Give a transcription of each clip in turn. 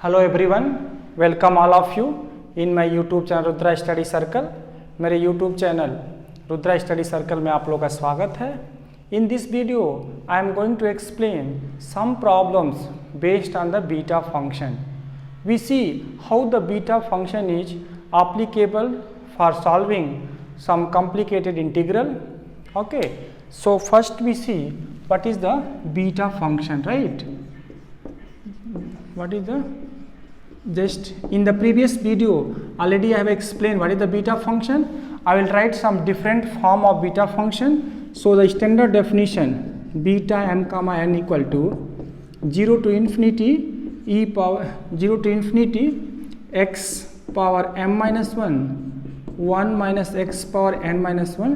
Hello everyone, welcome all of you in my YouTube channel Rudra study circle. मेरे YouTube channel Rudra study circle में आप लोगों का स्वागत है। In this video I am going to explain some problems based on the beta function. We see how the beta function is applicable for solving some complicated integral. Okay, so first we see what is the beta function, right? What is the, just in the previous video already I have explained what is the beta function. I will write some different form of beta function. So the standard definition, beta m comma n equal to 0 to infinity e power 0 to infinity x power m minus 1 minus x power n minus 1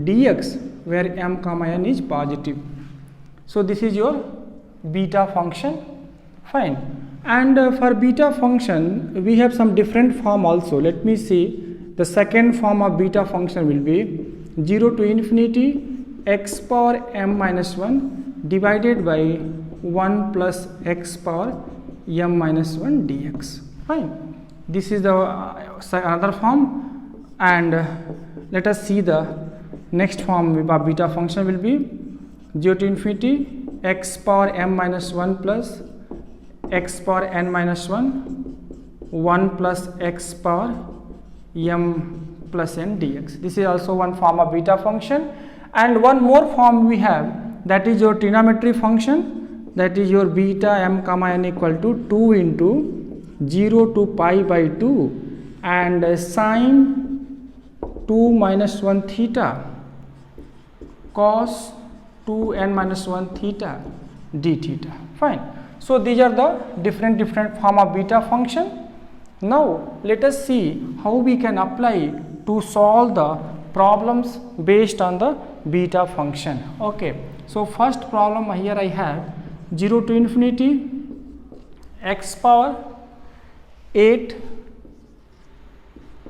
dx, where m comma n is positive. So this is your beta function. Fine. And for beta function we have some different form also. Let me see. The second form of beta function will be 0 to infinity x power m minus 1 divided by 1 plus x power m minus 1 dx. Fine. This is the another form, and let us see the next form of beta function will be 0 to infinity x power m minus 1 plus x power n minus 1 plus x power m plus n dx. This is also one form of beta function. And one more form we have, that is your trigonometry function, that is your beta m comma n equal to 2 into 0 to pi by 2 and sine 2 minus 1 theta cos 2 n minus 1 theta d theta. Fine. So these are the different form of beta function. Now let us see how we can apply to solve the problems based on the beta function. Okay, so first problem here I have 0 to infinity x power 8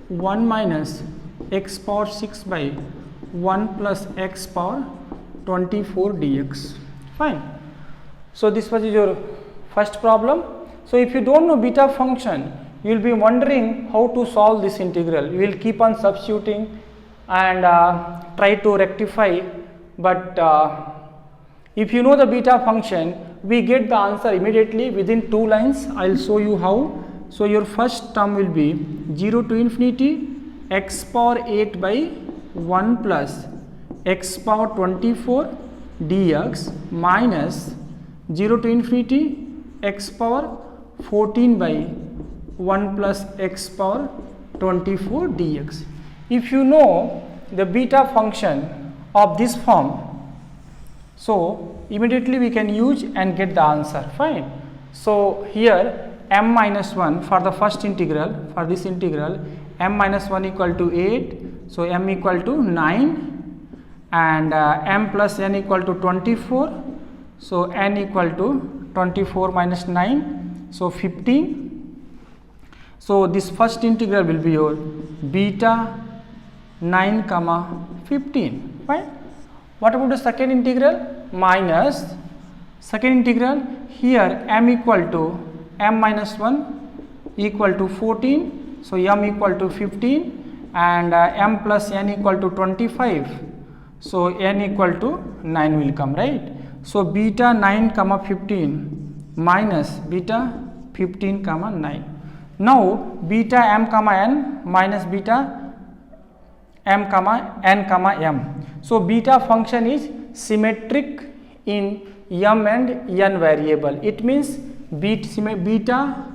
1 minus x power 6 by 1 plus x power 24 dx. Fine. So this was your first problem. So if you don't know beta function, you will be wondering how to solve this integral. You will keep on substituting and try to rectify, but if you know the beta function, we get the answer immediately within 2 lines. I will show you how. So your first term will be 0 to infinity x power 8 by 1 plus x power 24 dx minus 0 to infinity x power 14 by 1 plus x power 24 dx. If you know the beta function of this form, so immediately we can use and get the answer. Fine. So here m minus 1 for the first integral, for this integral m minus 1 equal to 8, so m equal to 9, and m plus n equal to 24, so n equal to 24 minus 9, so 15. So this first integral will be your beta 9 comma 15. Right? What about the second integral? Minus second integral, here m equal to m minus 1 equal to 14, so m equal to 15, and m plus n equal to 25, so n equal to 9 will come, right? So beta 9 comma 15 minus beta 15 comma 9. Now beta m comma n minus beta m comma n comma m. So beta function is symmetric in m and n variable. It means beta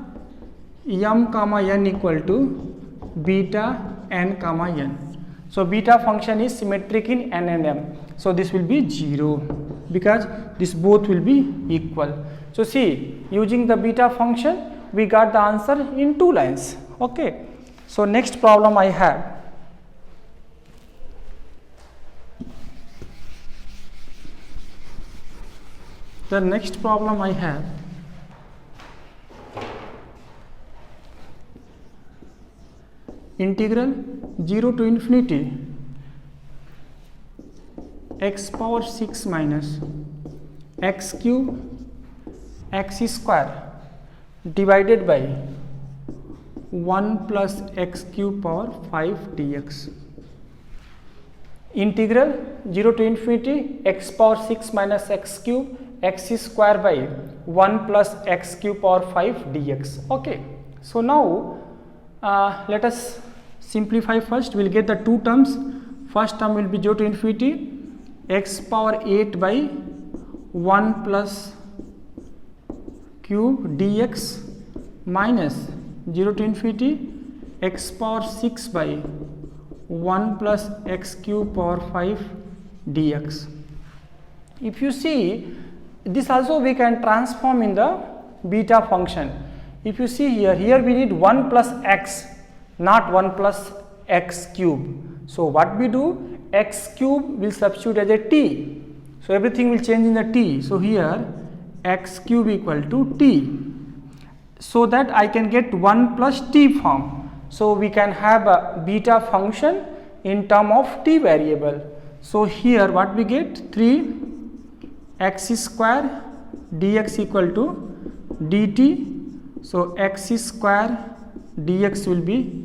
m comma n equal to beta n comma n. So beta function is symmetric in n and m. So this will be 0 because this both will be equal. So see, using the beta function we got the answer in 2 lines. Okay. So next problem I have. The next problem I have, integral 0 to infinity x power 6 minus x cube x square divided by 1 plus x cube power 5 dx. Integral 0 to infinity x power 6 minus x cube x square by 1 plus x cube power 5 dx. Okay. So now let us simplify first. We will get the two terms. First term will be 0 to infinity x power 8 by 1 plus cube dx minus 0 to infinity x power 6 by 1 plus x cube power 5 dx. If you see, this also we can transform in the beta function. If you see here we need 1 plus x, not 1 plus x cube. So what we do, x cube will substitute as a t. So everything will change in the t. So here x cube equal to t. So that I can get 1 plus t form. So we can have a beta function in term of t variable. So here what we get, 3 x square dx equal to dt. So x square dx will be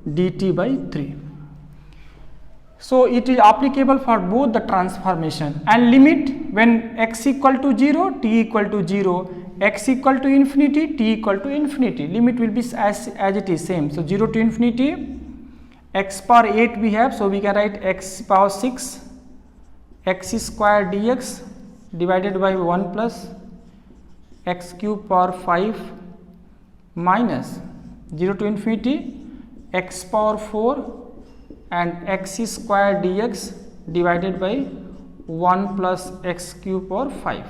dt by 3. So it is applicable for both the transformation, and limit when x equal to 0, t equal to 0, x equal to infinity, t equal to infinity, limit will be as it is same. So 0 to infinity x power 8 we have, so we can write x power 6 x square dx divided by 1 plus x cube power 5 minus 0 to infinity x power 4 and x square dx divided by 1 plus x cube power 5.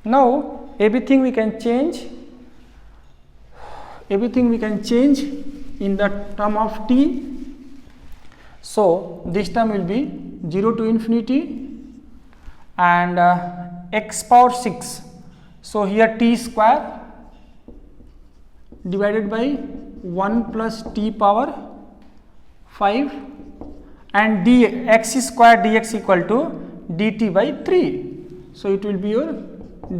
Now everything we can change in the term of t. So this term will be 0 to infinity and x power 6. So here t square divided by 1 plus t power 5 and x square dx equal to dt by 3. So it will be your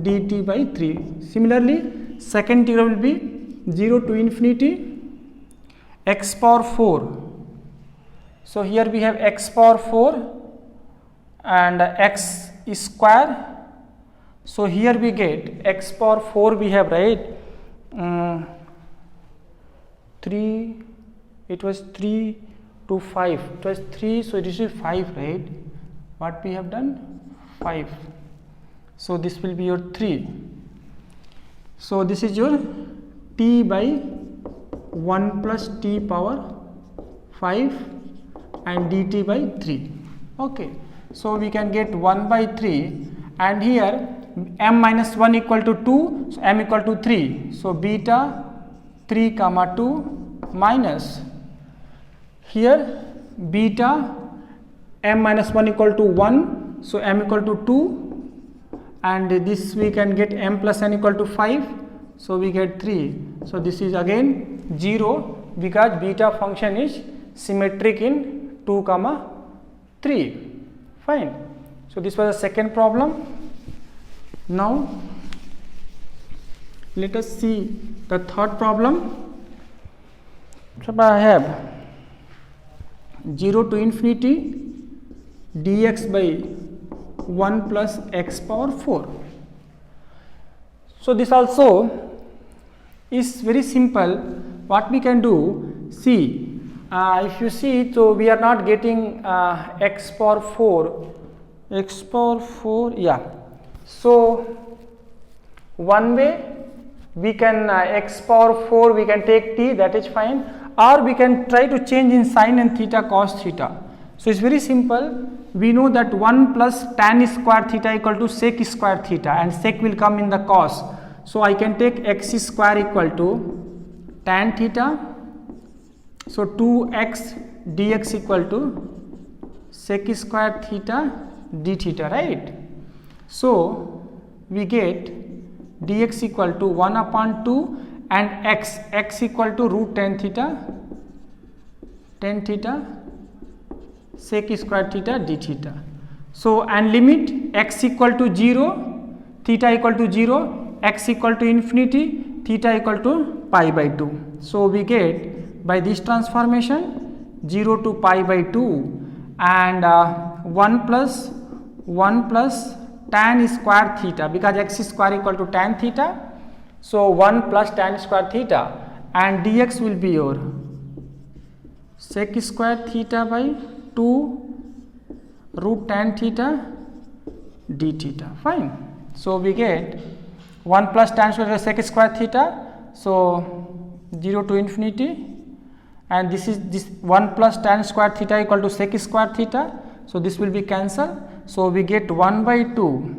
dt by 3. Similarly, second integral will be 0 to infinity x power 4. So here we have x power 4 and x square. So here we get x power 4 we have, right, 3, it was 3 to 5, it was 3, so this is 5, right, what we have done, 5. So this will be your 3. So this is your t by 1 plus t power 5 and dt by 3. Okay. So we can get 1 by 3, and here m minus 1 equal to 2, so m equal to 3. So beta 3 comma 2 minus here beta m minus 1 equal to 1, so m equal to 2, and this we can get m plus n equal to 5, so we get 3. So this is again 0 because beta function is symmetric in 2 comma 3. Fine. So this was the second problem. Now let us see the third problem. So I have 0 to infinity dx by 1 plus x power 4. So this also is very simple. What we can do, see, if you see, so we are not getting x power 4, yeah. So one way we can x power 4 we can take t, that is fine, or we can try to change in sine and theta cos theta. So it's very simple. We know that 1 plus tan square theta equal to sec square theta, and sec will come in the cos. So I can take x square equal to tan theta. So 2x dx equal to sec square theta d theta, right? So we get dx equal to 1 upon 2 and x equal to root tan theta sec square theta d theta. So and limit x equal to 0, theta equal to 0, x equal to infinity, theta equal to pi by 2. So we get by this transformation 0 to pi by 2 and 1 plus tan square theta, because x square equal to tan theta. So 1 plus tan square theta, and dx will be your sec square theta by 2 root tan theta d theta. Fine. So we get 1 plus tan square sec square theta, so 0 to infinity, and this 1 plus tan square theta equal to sec square theta, so this will be cancelled. So we get 1 by 2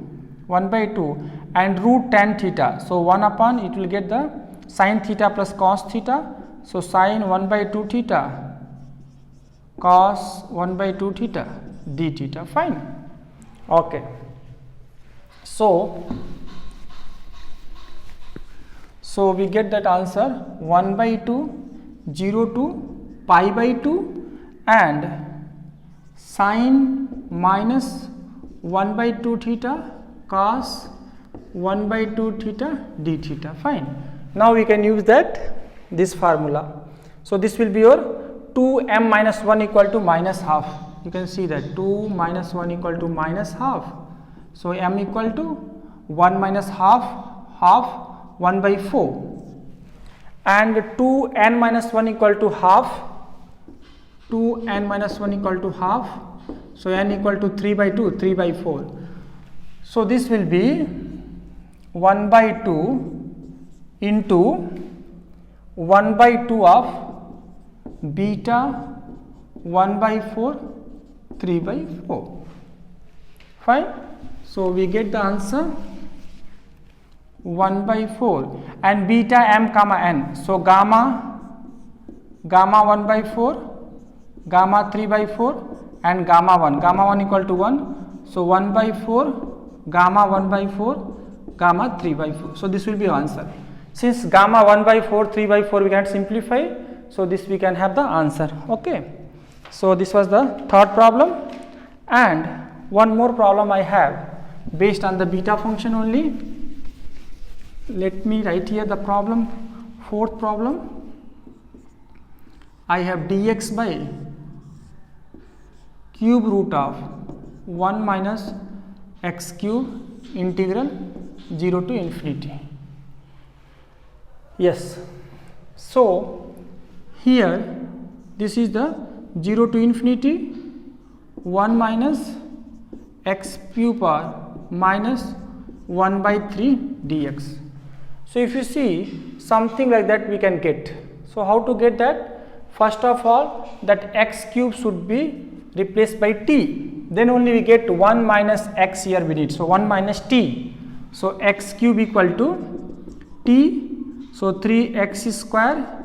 and root tan theta, so 1 upon it will get the sin theta plus cos theta, so sin 1 by 2 theta cos 1 by 2 theta d theta. Fine. Okay. So we get that answer 1 by 2, 0 to pi by 2 and sin minus 1 by 2 theta cos 1 by 2 theta d theta. Fine. Now we can use this formula. So this will be your 2m minus 1 equal to minus half. You can see that 2 minus 1 equal to minus half. So m equal to 1 minus half 1 by 4, and 2n minus 1 equal to half, 2n minus 1 equal to half, so n equal to 3 by 2, 3 by 4. So this will be 1 by 2 into 1 by 2 of beta 1 by 4, 3 by 4. Fine. So we get the answer 1 by 4 and beta m comma n. So gamma 1 by 4, gamma 3 by 4 and gamma 1 equal to 1. So 1 by 4, gamma 1 by 4, gamma 3 by 4. So this will be answer. Since gamma 1 by 4, 3 by 4 we can simplify, so this we can have the answer. Okay. So this was the third problem, and one more problem I have based on the beta function only. Let me write here the problem, fourth problem. I have dx by cube root of 1 minus x cube integral 0 to infinity. Yes. So here this is the 0 to infinity 1 minus x cube power minus 1 by 3 dx. So if you see something like that we can get. So how to get that? First of all, that x cube should be replaced by t, then only we get 1 minus x here we need. So 1 minus t. So x cube equal to t, so 3x square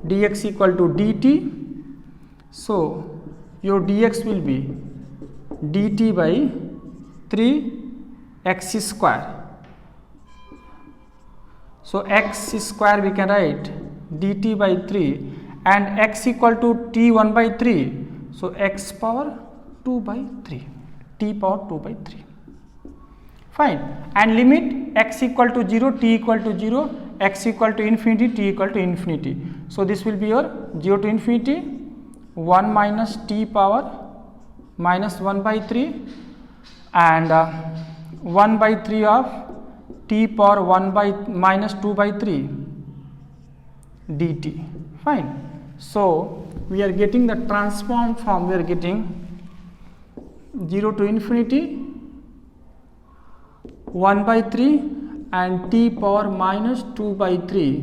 dx equal to dt. So your dx will be dt by 3x square. So x square we can write dt by 3 and x equal to t 1 by 3. So x power 2 by 3, t power 2 by 3. Fine. And limit x equal to 0, t equal to 0, x equal to infinity, t equal to infinity. So this will be your 0 to infinity 1 minus t power minus 1 by 3 and 1 by 3 of t power 1 by minus 2 by 3 dt. Fine. So we are getting the transformed form. We are getting 0 to infinity 1 by 3 and t power minus 2 by 3,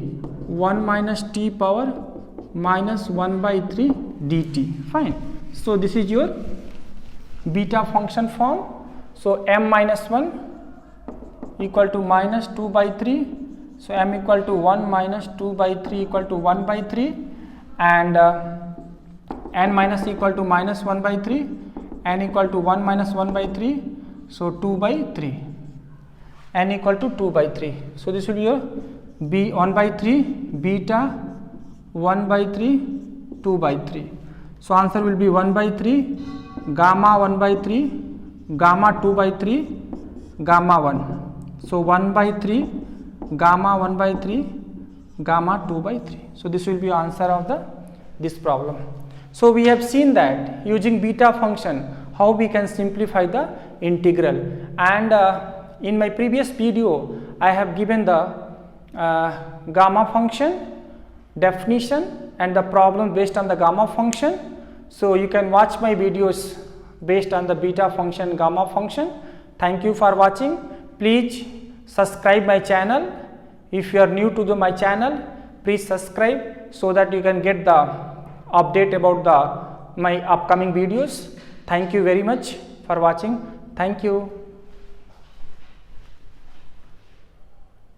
1 minus t power minus 1 by 3 dt. Fine. So this is your beta function form. So m minus 1 equal to minus 2 by 3. So m equal to 1 minus 2 by 3 equal to 1 by 3 and n minus equal to minus 1 by 3, n equal to 1 minus 1 by 3. So 2 by 3, n equal to 2 by 3. So this will be your b 1 by 3 beta 1 by 3 2 by 3. So answer will be 1 by 3 gamma 1 by 3 gamma 2 by 3 gamma 1. So 1 by 3 gamma 1 by 3 gamma 2 by 3. So this will be answer of this problem. So we have seen that using beta function how we can simplify the integral, and in my previous video I have given the gamma function definition and the problem based on the gamma function. So you can watch my videos based on the beta function, gamma function. Thank you for watching. Please subscribe my channel. If you are new to my channel, please subscribe so that you can get the update about my upcoming videos. Thank you very much for watching. Thank you.